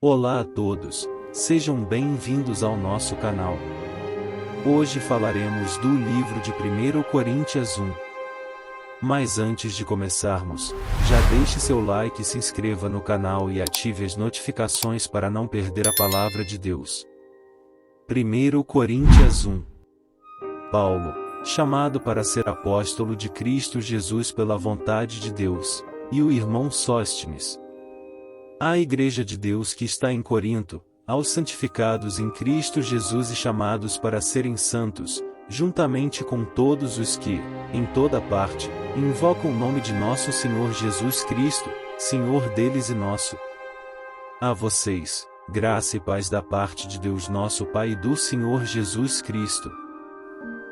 Olá a todos, sejam bem-vindos ao nosso canal. Hoje falaremos do livro de 1 Coríntios 1. Mas antes de começarmos, já deixe seu like e se inscreva no canal e ative as notificações para não perder a palavra de Deus. 1 Coríntios 1. Paulo, chamado para ser apóstolo de Cristo Jesus pela vontade de Deus, e o irmão Sóstenes, à Igreja de Deus que está em Corinto, aos santificados em Cristo Jesus e chamados para serem santos, juntamente com todos os que, em toda parte, invocam o nome de nosso Senhor Jesus Cristo, Senhor deles e nosso. A vocês, graça e paz da parte de Deus nosso Pai e do Senhor Jesus Cristo.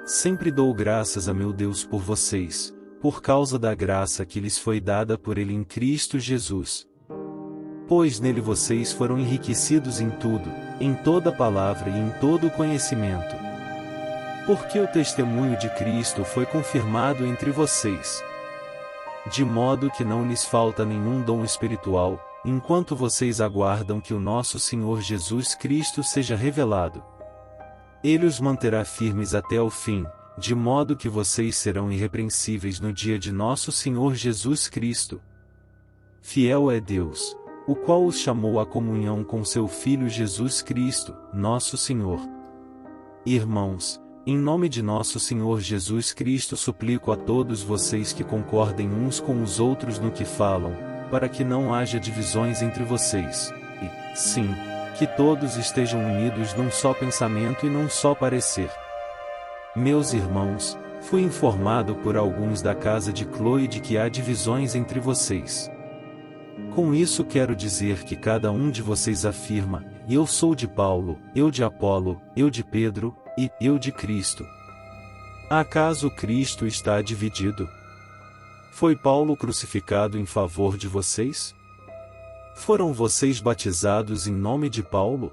Sempre dou graças a meu Deus por vocês, por causa da graça que lhes foi dada por Ele em Cristo Jesus. Pois nele vocês foram enriquecidos em tudo, em toda palavra e em todo conhecimento. Porque o testemunho de Cristo foi confirmado entre vocês. De modo que não lhes falta nenhum dom espiritual, enquanto vocês aguardam que o nosso Senhor Jesus Cristo seja revelado. Ele os manterá firmes até o fim, de modo que vocês serão irrepreensíveis no dia de nosso Senhor Jesus Cristo. Fiel é Deus, o qual os chamou à comunhão com seu Filho Jesus Cristo, nosso Senhor. Irmãos, em nome de nosso Senhor Jesus Cristo suplico a todos vocês que concordem uns com os outros no que falam, para que não haja divisões entre vocês, e, sim, que todos estejam unidos num só pensamento e num só parecer. Meus irmãos, fui informado por alguns da casa de Cloe de que há divisões entre vocês. Com isso quero dizer que cada um de vocês afirma, eu sou de Paulo, eu de Apolo, eu de Pedro, e eu de Cristo. Acaso Cristo está dividido? Foi Paulo crucificado em favor de vocês? Foram vocês batizados em nome de Paulo?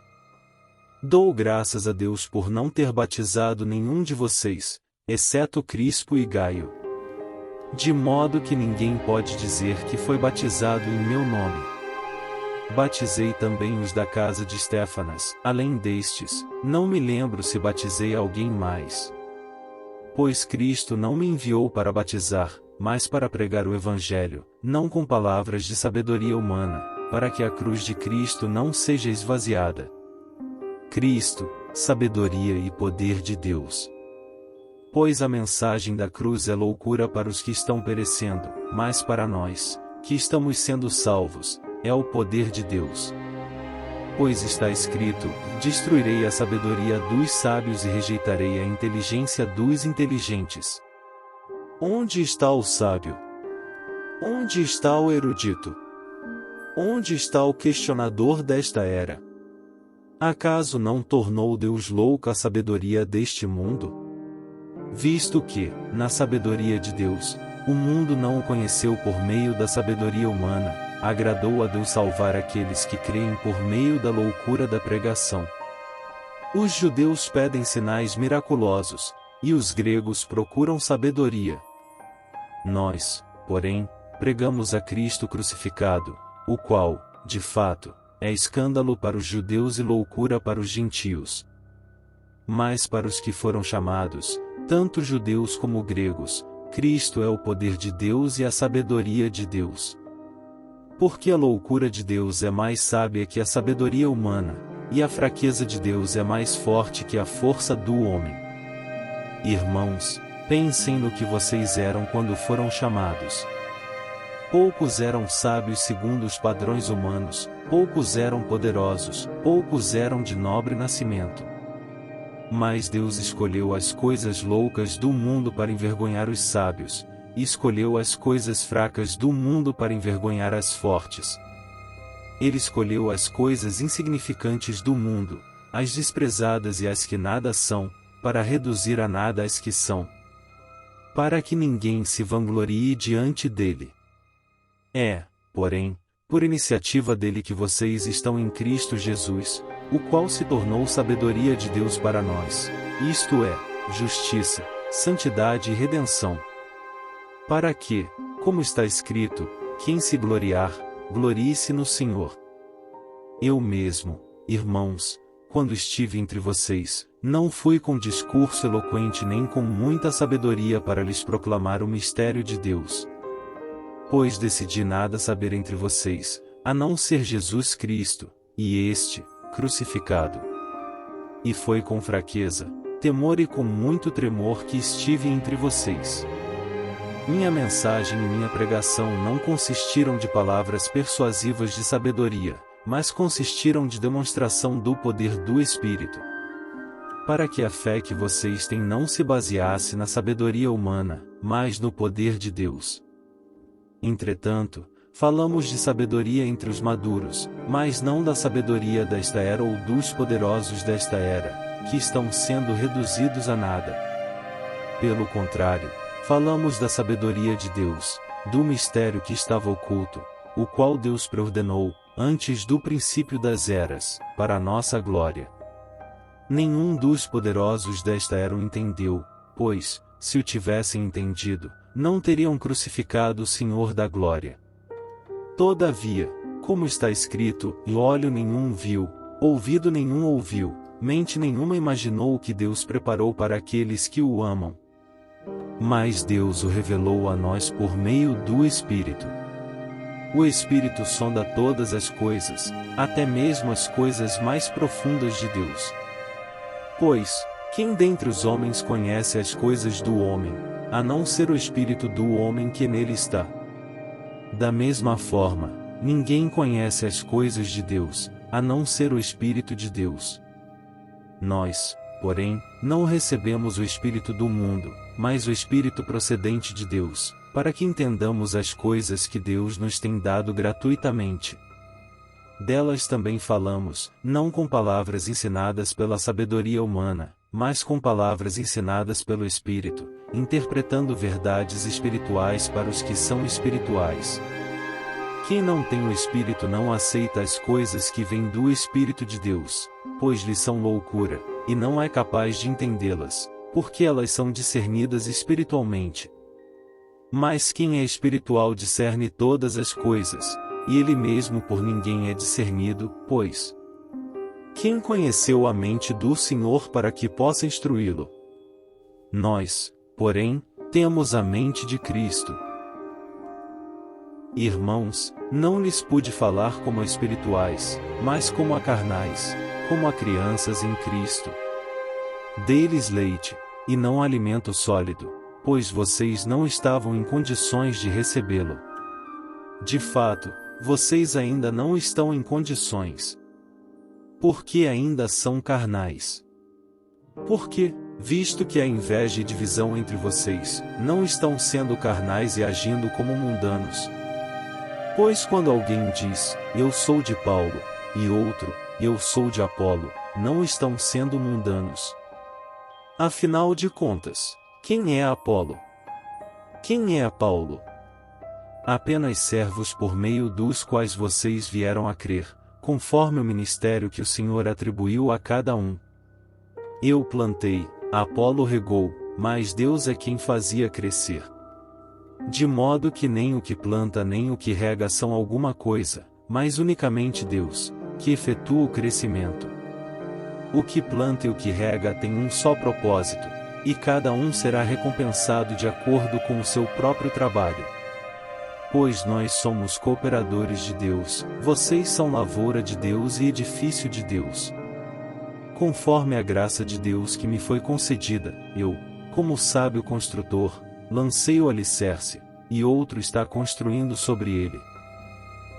Dou graças a Deus por não ter batizado nenhum de vocês, exceto Crispo e Gaio. De modo que ninguém pode dizer que foi batizado em meu nome. Batizei também os da casa de Estéfanas, além destes, não me lembro se batizei alguém mais. Pois Cristo não me enviou para batizar, mas para pregar o Evangelho, não com palavras de sabedoria humana, para que a cruz de Cristo não seja esvaziada. Cristo, sabedoria e poder de Deus. Pois a mensagem da cruz é loucura para os que estão perecendo, mas para nós, que estamos sendo salvos, é o poder de Deus. Pois está escrito, destruirei a sabedoria dos sábios e rejeitarei a inteligência dos inteligentes. Onde está o sábio? Onde está o erudito? Onde está o questionador desta era? Acaso não tornou Deus louca a sabedoria deste mundo? Visto que, na sabedoria de Deus, o mundo não o conheceu por meio da sabedoria humana, agradou a Deus salvar aqueles que creem por meio da loucura da pregação. Os judeus pedem sinais miraculosos, e os gregos procuram sabedoria. Nós, porém, pregamos a Cristo crucificado, o qual, de fato, é escândalo para os judeus e loucura para os gentios. Mas para os que foram chamados, tanto judeus como gregos, Cristo é o poder de Deus e a sabedoria de Deus. Porque a loucura de Deus é mais sábia que a sabedoria humana, e a fraqueza de Deus é mais forte que a força do homem. Irmãos, pensem no que vocês eram quando foram chamados. Poucos eram sábios segundo os padrões humanos, poucos eram poderosos, poucos eram de nobre nascimento. Mas Deus escolheu as coisas loucas do mundo para envergonhar os sábios, e escolheu as coisas fracas do mundo para envergonhar as fortes. Ele escolheu as coisas insignificantes do mundo, as desprezadas e as que nada são, para reduzir a nada as que são. Para que ninguém se vanglorie diante dele. É, porém, por iniciativa dele que vocês estão em Cristo Jesus, o qual se tornou sabedoria de Deus para nós, isto é, justiça, santidade e redenção. Para que, como está escrito, quem se gloriar, glorie-se no Senhor. Eu mesmo, irmãos, quando estive entre vocês, não fui com discurso eloquente nem com muita sabedoria para lhes proclamar o mistério de Deus. Pois decidi nada saber entre vocês, a não ser Jesus Cristo, e este, crucificado. E foi com fraqueza, temor e com muito tremor que estive entre vocês. Minha mensagem e minha pregação não consistiram de palavras persuasivas de sabedoria, mas consistiram de demonstração do poder do Espírito. Para que a fé que vocês têm não se baseasse na sabedoria humana, mas no poder de Deus. Entretanto, falamos de sabedoria entre os maduros, mas não da sabedoria desta era ou dos poderosos desta era, que estão sendo reduzidos a nada. Pelo contrário, falamos da sabedoria de Deus, do mistério que estava oculto, o qual Deus preordenou, antes do princípio das eras, para a nossa glória. Nenhum dos poderosos desta era o entendeu, pois, se o tivessem entendido, não teriam crucificado o Senhor da glória. Todavia, como está escrito, olho nenhum viu, ouvido nenhum ouviu, mente nenhuma imaginou o que Deus preparou para aqueles que o amam. Mas Deus o revelou a nós por meio do Espírito. O Espírito sonda todas as coisas, até mesmo as coisas mais profundas de Deus. Pois, quem dentre os homens conhece as coisas do homem, a não ser o Espírito do homem que nele está? Da mesma forma, ninguém conhece as coisas de Deus, a não ser o Espírito de Deus. Nós, porém, não recebemos o Espírito do mundo, mas o Espírito procedente de Deus, para que entendamos as coisas que Deus nos tem dado gratuitamente. Delas também falamos, não com palavras ensinadas pela sabedoria humana, mas com palavras ensinadas pelo Espírito, interpretando verdades espirituais para os que são espirituais. Quem não tem o Espírito não aceita as coisas que vêm do Espírito de Deus, pois lhe são loucura, e não é capaz de entendê-las, porque elas são discernidas espiritualmente. Mas quem é espiritual discerne todas as coisas, e ele mesmo por ninguém é discernido, pois quem conheceu a mente do Senhor para que possa instruí-lo? Nós, porém, temos a mente de Cristo. Irmãos, não lhes pude falar como a espirituais, mas como a carnais, como a crianças em Cristo. Dei-lhes leite, e não alimento sólido, pois vocês não estavam em condições de recebê-lo. De fato, vocês ainda não estão em condições. Porque ainda são carnais. Porque, visto que há inveja e divisão entre vocês, não estão sendo carnais e agindo como mundanos. Pois quando alguém diz, eu sou de Paulo, e outro, eu sou de Apolo, não estão sendo mundanos. Afinal de contas, quem é Apolo? Quem é Paulo? Apenas servos por meio dos quais vocês vieram a crer, conforme o ministério que o Senhor atribuiu a cada um. Eu plantei, Apolo regou, mas Deus é quem fazia crescer. De modo que nem o que planta nem o que rega são alguma coisa, mas unicamente Deus, que efetua o crescimento. O que planta e o que rega tem um só propósito, e cada um será recompensado de acordo com o seu próprio trabalho. Pois nós somos cooperadores de Deus, vocês são lavoura de Deus e edifício de Deus. Conforme a graça de Deus que me foi concedida, eu, como sábio construtor, lancei o alicerce, e outro está construindo sobre ele.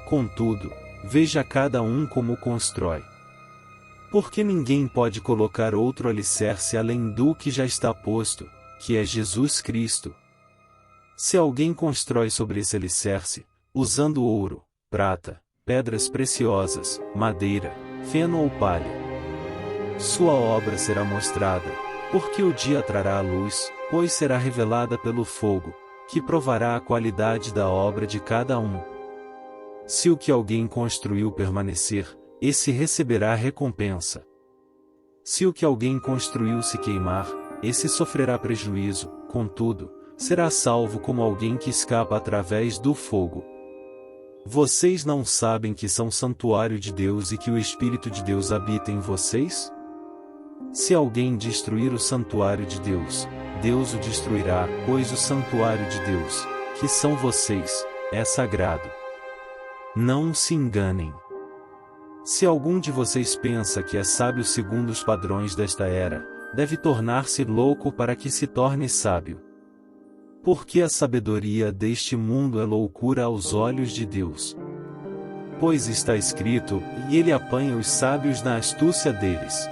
Contudo, veja cada um como o constrói. Porque ninguém pode colocar outro alicerce além do que já está posto, que é Jesus Cristo. Se alguém constrói sobre esse alicerce, usando ouro, prata, pedras preciosas, madeira, feno ou palha, sua obra será mostrada, porque o dia trará a luz, pois será revelada pelo fogo, que provará a qualidade da obra de cada um. Se o que alguém construiu permanecer, esse receberá recompensa. Se o que alguém construiu se queimar, esse sofrerá prejuízo, contudo, será salvo como alguém que escapa através do fogo. Vocês não sabem que são santuário de Deus e que o Espírito de Deus habita em vocês? Se alguém destruir o santuário de Deus, Deus o destruirá, pois o santuário de Deus, que são vocês, é sagrado. Não se enganem. Se algum de vocês pensa que é sábio segundo os padrões desta era, deve tornar-se louco para que se torne sábio. Porque a sabedoria deste mundo é loucura aos olhos de Deus. Pois está escrito, e ele apanha os sábios na astúcia deles.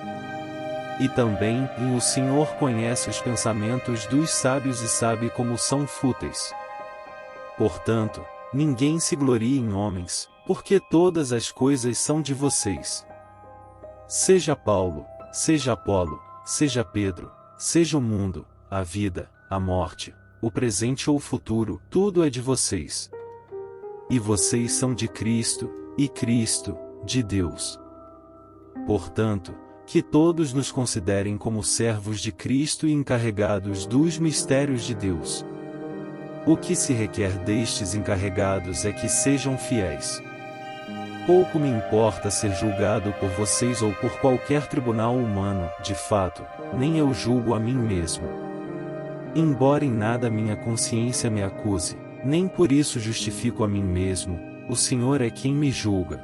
E também, o Senhor conhece os pensamentos dos sábios e sabe como são fúteis. Portanto, ninguém se glorie em homens, porque todas as coisas são de vocês. Seja Paulo, seja Apolo, seja Pedro, seja o mundo, a vida, a morte, o presente ou o futuro, tudo é de vocês. E vocês são de Cristo, e Cristo, de Deus. Portanto, que todos nos considerem como servos de Cristo e encarregados dos mistérios de Deus. O que se requer destes encarregados é que sejam fiéis. Pouco me importa ser julgado por vocês ou por qualquer tribunal humano, de fato, nem eu julgo a mim mesmo. Embora em nada minha consciência me acuse, nem por isso justifico a mim mesmo, o Senhor é quem me julga.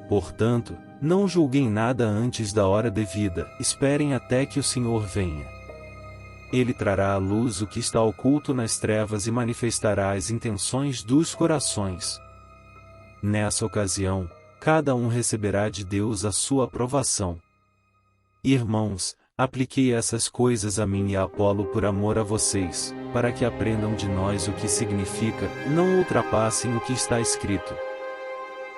Portanto, não julguem nada antes da hora devida, esperem até que o Senhor venha. Ele trará à luz o que está oculto nas trevas e manifestará as intenções dos corações. Nessa ocasião, cada um receberá de Deus a sua aprovação. Irmãos, apliquei essas coisas a mim e a Apolo por amor a vocês, para que aprendam de nós o que significa, não ultrapassem o que está escrito.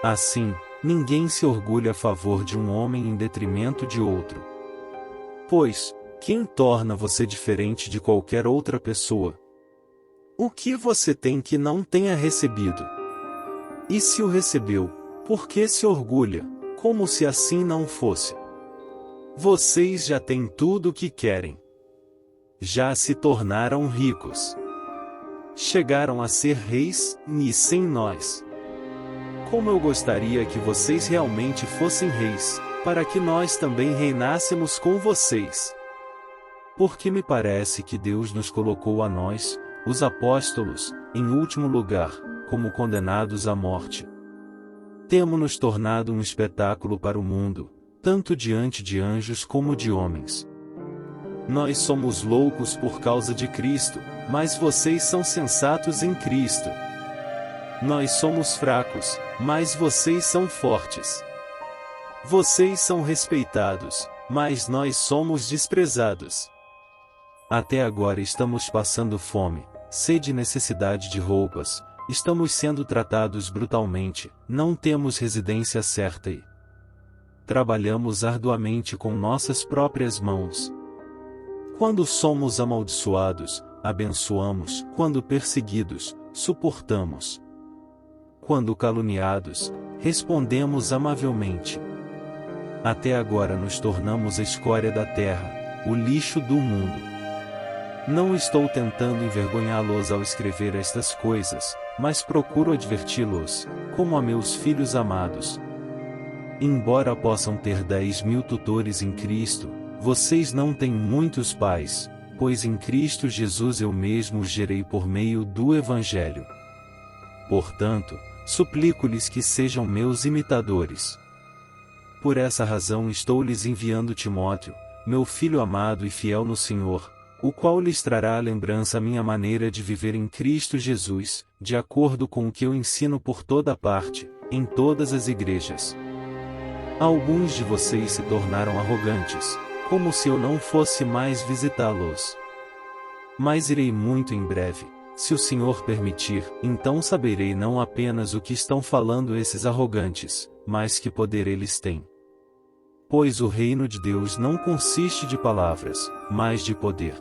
Assim, ninguém se orgulha a favor de um homem em detrimento de outro. Pois, quem torna você diferente de qualquer outra pessoa? O que você tem que não tenha recebido? E se o recebeu, por que se orgulha, como se assim não fosse? Vocês já têm tudo o que querem. Já se tornaram ricos. Chegaram a ser reis, e sem nós. Como eu gostaria que vocês realmente fossem reis, para que nós também reinássemos com vocês. Porque me parece que Deus nos colocou a nós, os apóstolos, em último lugar, como condenados à morte. Temo-nos tornado um espetáculo para o mundo, tanto diante de anjos como de homens. Nós somos loucos por causa de Cristo, mas vocês são sensatos em Cristo. Nós somos fracos, mas vocês são fortes. Vocês são respeitados, mas nós somos desprezados. Até agora estamos passando fome, sede e necessidade de roupas, estamos sendo tratados brutalmente, não temos residência certa e trabalhamos arduamente com nossas próprias mãos. Quando somos amaldiçoados, abençoamos, quando perseguidos, suportamos. Quando caluniados, respondemos amavelmente. Até agora nos tornamos a escória da terra, o lixo do mundo. Não estou tentando envergonhá-los ao escrever estas coisas, mas procuro adverti-los, como a meus filhos amados. Embora possam ter 10.000 tutores em Cristo, vocês não têm muitos pais, pois em Cristo Jesus eu mesmo os gerei por meio do Evangelho. Portanto, suplico-lhes que sejam meus imitadores. Por essa razão estou lhes enviando Timóteo, meu filho amado e fiel no Senhor, o qual lhes trará à lembrança a minha maneira de viver em Cristo Jesus, de acordo com o que eu ensino por toda parte, em todas as igrejas. Alguns de vocês se tornaram arrogantes, como se eu não fosse mais visitá-los. Mas irei muito em breve, se o Senhor permitir, então saberei não apenas o que estão falando esses arrogantes, mas que poder eles têm. Pois o reino de Deus não consiste de palavras, mas de poder.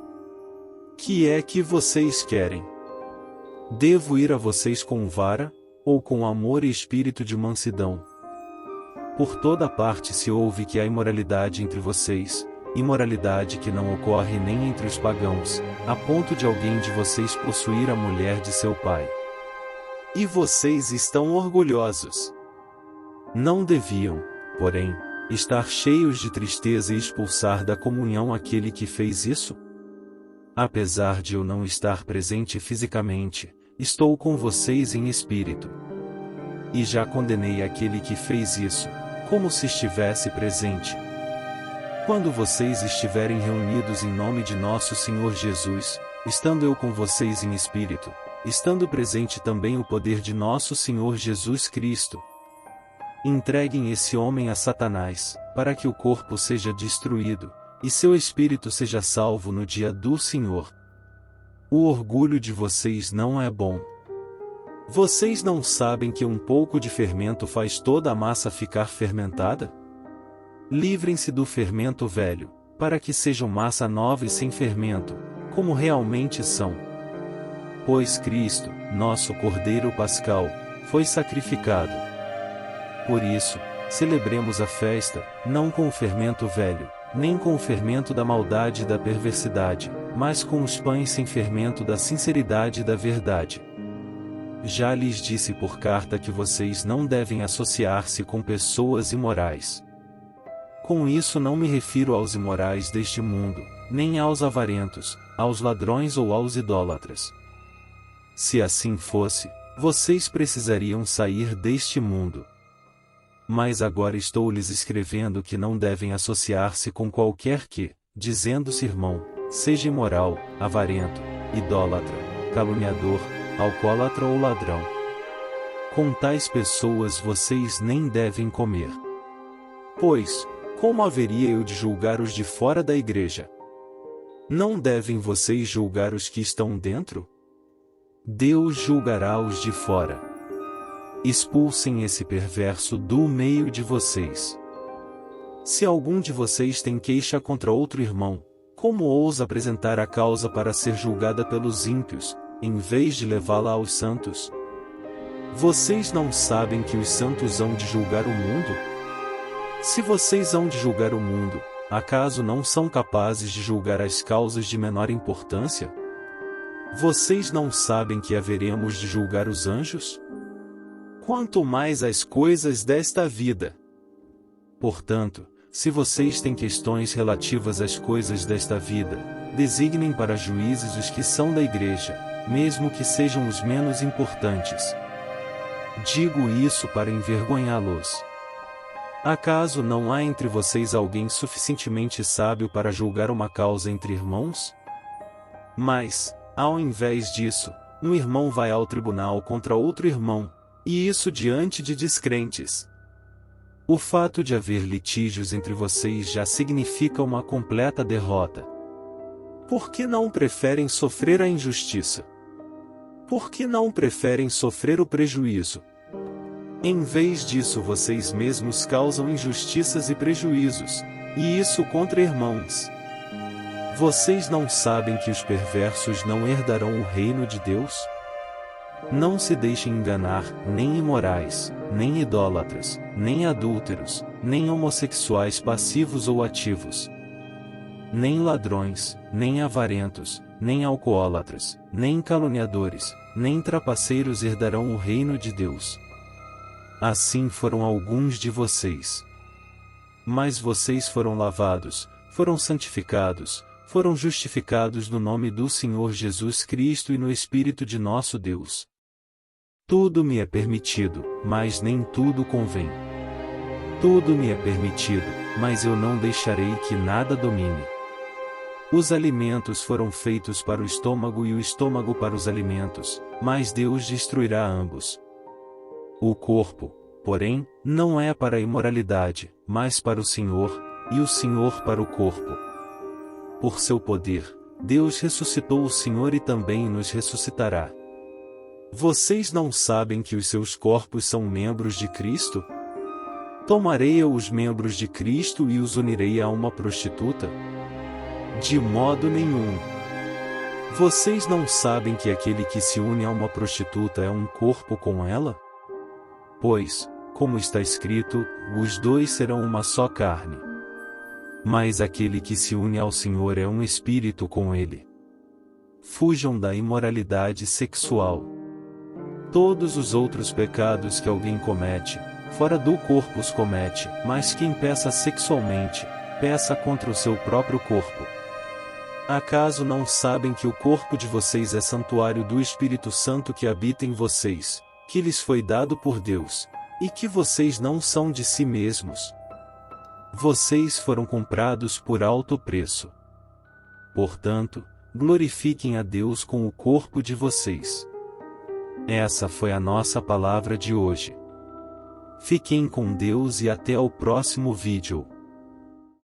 Que é que vocês querem? Devo ir a vocês com vara, ou com amor e espírito de mansidão? Por toda parte se ouve que há imoralidade entre vocês, imoralidade que não ocorre nem entre os pagãos, a ponto de alguém de vocês possuir a mulher de seu pai. E vocês estão orgulhosos. Não deviam, porém, estar cheios de tristeza e expulsar da comunhão aquele que fez isso? Apesar de eu não estar presente fisicamente, estou com vocês em espírito. E já condenei aquele que fez isso, como se estivesse presente. Quando vocês estiverem reunidos em nome de nosso Senhor Jesus, estando eu com vocês em espírito, estando presente também o poder de nosso Senhor Jesus Cristo, entreguem esse homem a Satanás, para que o corpo seja destruído, e seu espírito seja salvo no dia do Senhor. O orgulho de vocês não é bom. Vocês não sabem que um pouco de fermento faz toda a massa ficar fermentada? Livrem-se do fermento velho, para que sejam massa nova e sem fermento, como realmente são. Pois Cristo, nosso Cordeiro Pascal, foi sacrificado. Por isso, celebremos a festa, não com o fermento velho, nem com o fermento da maldade e da perversidade, mas com os pães sem fermento da sinceridade e da verdade. Já lhes disse por carta que vocês não devem associar-se com pessoas imorais. Com isso não me refiro aos imorais deste mundo, nem aos avarentos, aos ladrões ou aos idólatras. Se assim fosse, vocês precisariam sair deste mundo. Mas agora estou lhes escrevendo que não devem associar-se com qualquer que, dizendo-se irmão, seja imoral, avarento, idólatra, caluniador, alcoólatra ou ladrão. Com tais pessoas vocês nem devem comer. Pois, como haveria eu de julgar os de fora da igreja? Não devem vocês julgar os que estão dentro? Deus julgará os de fora. Expulsem esse perverso do meio de vocês. Se algum de vocês tem queixa contra outro irmão, como ousa apresentar a causa para ser julgada pelos ímpios, em vez de levá-la aos santos? Vocês não sabem que os santos hão de julgar o mundo? Se vocês hão de julgar o mundo, acaso não são capazes de julgar as causas de menor importância? Vocês não sabem que haveremos de julgar os anjos? Quanto mais as coisas desta vida. Portanto, se vocês têm questões relativas às coisas desta vida, designem para juízes os que são da igreja, mesmo que sejam os menos importantes. Digo isso para envergonhá-los. Acaso não há entre vocês alguém suficientemente sábio para julgar uma causa entre irmãos? Mas, ao invés disso, um irmão vai ao tribunal contra outro irmão, e isso diante de descrentes. O fato de haver litígios entre vocês já significa uma completa derrota. Por que não preferem sofrer a injustiça? Por que não preferem sofrer o prejuízo? Em vez disso vocês mesmos causam injustiças e prejuízos, e isso contra irmãos. Vocês não sabem que os perversos não herdarão o reino de Deus? Não se deixem enganar, nem imorais, nem idólatras, nem adúlteros, nem homossexuais passivos ou ativos, nem ladrões, nem avarentos, nem alcoólatras, nem caluniadores, nem trapaceiros herdarão o reino de Deus. Assim foram alguns de vocês. Mas vocês foram lavados, foram santificados, foram justificados no nome do Senhor Jesus Cristo e no Espírito de nosso Deus. Tudo me é permitido, mas nem tudo convém. Tudo me é permitido, mas eu não deixarei que nada domine. Os alimentos foram feitos para o estômago e o estômago para os alimentos, mas Deus destruirá ambos. O corpo, porém, não é para a imoralidade, mas para o Senhor, e o Senhor para o corpo. Por seu poder, Deus ressuscitou o Senhor e também nos ressuscitará. Vocês não sabem que os seus corpos são membros de Cristo? Tomarei eu os membros de Cristo e os unirei a uma prostituta? De modo nenhum. Vocês não sabem que aquele que se une a uma prostituta é um corpo com ela? Pois, como está escrito, os dois serão uma só carne. Mas aquele que se une ao Senhor é um espírito com ele. Fujam da imoralidade sexual. Todos os outros pecados que alguém comete, fora do corpo os comete, mas quem peca sexualmente, peca contra o seu próprio corpo. Acaso não sabem que o corpo de vocês é santuário do Espírito Santo que habita em vocês, que lhes foi dado por Deus, e que vocês não são de si mesmos? Vocês foram comprados por alto preço. Portanto, glorifiquem a Deus com o corpo de vocês. Essa foi a nossa palavra de hoje. Fiquem com Deus e até o próximo vídeo.